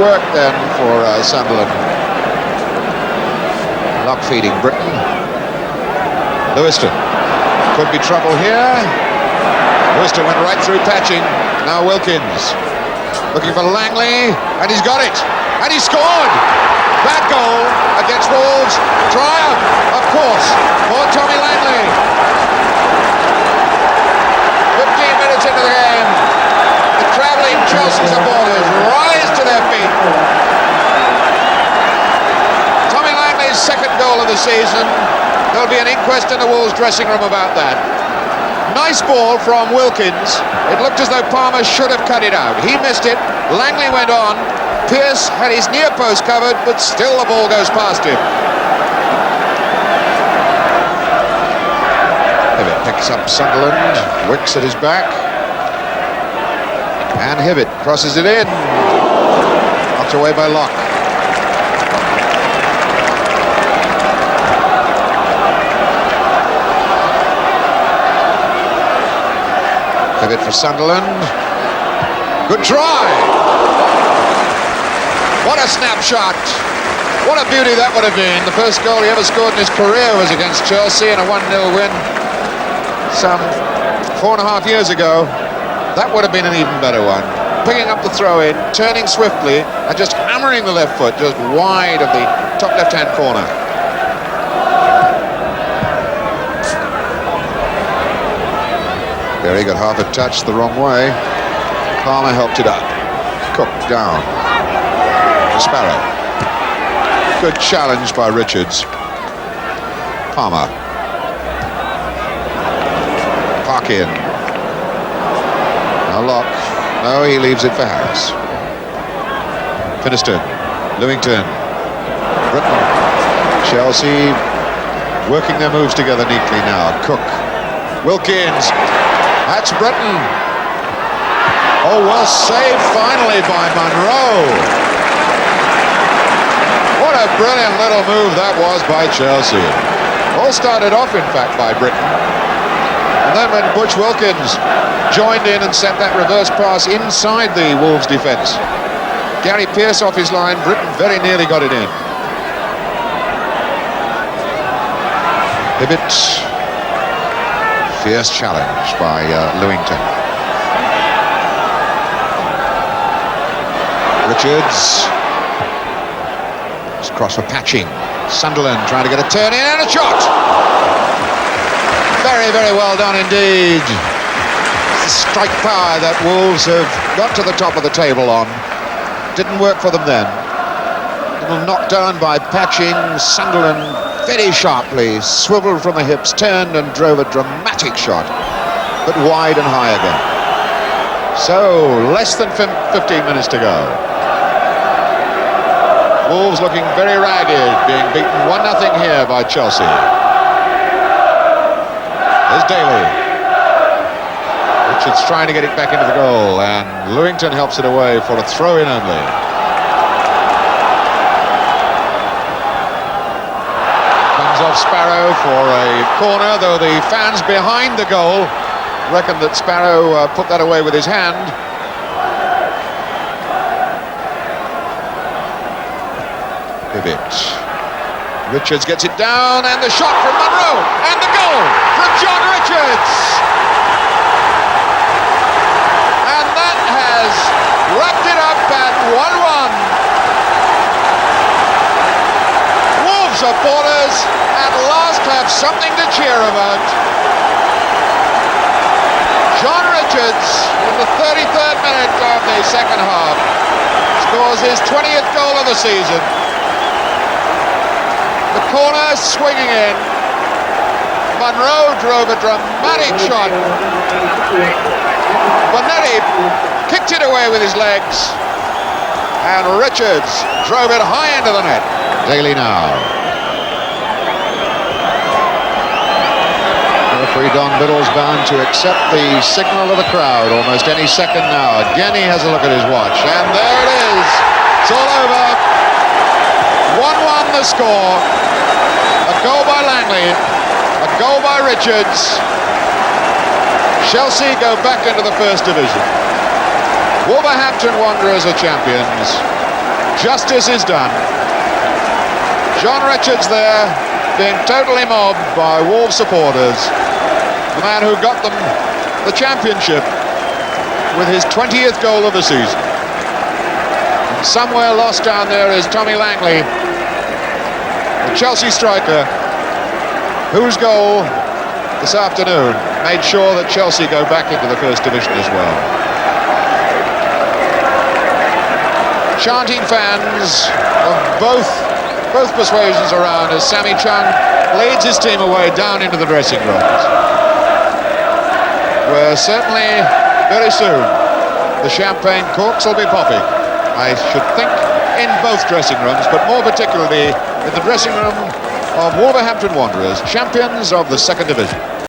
work then for Sunderland. Lock feeding Britain. Lewiston. Could be trouble here. Lewiston went right through patching. Now Wilkins. Looking for Langley, and he's got it. And he scored! That goal against Wolves. Triumph, of course, for Tommy Langley. 15 minutes into the game. The travelling Chelsea supporters rise to their feet. Tommy Langley's second goal of the season. There'll be an inquest in the Wolves dressing room about that. Nice ball from Wilkins. It looked as though Palmer should have cut it out. He missed it. Langley went on. Pearce had his near post covered, but still the ball goes past him. Hibbett picks up Sunderland. Wicks at his back. And Hibbett crosses it in. Knocked away by Locke. Hibbett for Sunderland. Good try. What a snapshot. What a beauty that would have been. The first goal he ever scored in his career was against Chelsea in a 1-0 win some 4.5 years ago. That would have been an even better one. Picking up the throw-in, turning swiftly, and just hammering the left foot just wide of the top left-hand corner. Berry got half a touch the wrong way. Palmer helped it up. Cook down. Sparrow. Good challenge by Richards. Palmer. Park in. Now Locke. No, he leaves it for Harris. Finiston. Lewington. Britton. Chelsea working their moves together neatly now. Cook. Wilkins. That's Britton. Oh, well saved finally by Munro. What a brilliant little move that was by Chelsea. All started off, in fact, by Britain. And then when Butch Wilkins joined in and sent that reverse pass inside the Wolves' defence. Gary Pearce off his line, Britain very nearly got it in. Hibbett. Fierce challenge by Lewington. Richards. Cross for patching. Sunderland trying to get a turn in and a shot. Very, very well done indeed. It's the strike power that Wolves have got to the top of the table on. Didn't work for them then. Little knocked down by patching. Sunderland very sharply swiveled from the hips, turned and drove a dramatic shot, but wide and high again. So less than 15 minutes to go. Wolves looking very ragged, being beaten 1-0 here by Chelsea. There's Daly. Richards trying to get it back into the goal, and Lewington helps it away for a throw-in only. Comes off Sparrow for a corner, though the fans behind the goal reckon that Sparrow put that away with his hand. Richards gets it down, and the shot from Munro, and the goal from John Richards. And that has wrapped it up at 1-1. Wolves supporters at last have something to cheer about. John Richards, in the 33rd minute of the second half, scores his 20th goal of the season. The corner swinging in. Munro drove a dramatic shot. Bonetti kicked it away with his legs. And Richards drove it high into the net. Daly now. Referee Don Biddle's bound to accept the signal of the crowd almost any second now. Again he has a look at his watch. And there it is. It's all over. 1-1 the score. A goal by Langley, a goal by Richards. Chelsea go back into the First Division. Wolverhampton Wanderers are champions. justice is done. John Richards there, being totally mobbed by Wolves supporters. The man who got them the championship with his 20th goal of the season. And somewhere lost down there is Tommy Langley, the Chelsea striker, whose goal this afternoon made sure that Chelsea go back into the first division as well. Chanting fans of both persuasions around as Sammy Chung leads his team away down into the dressing rooms, where certainly very soon the champagne corks will be popping, I should think, in both dressing rooms, but more particularly in the dressing room of Wolverhampton Wanderers, champions of the second division.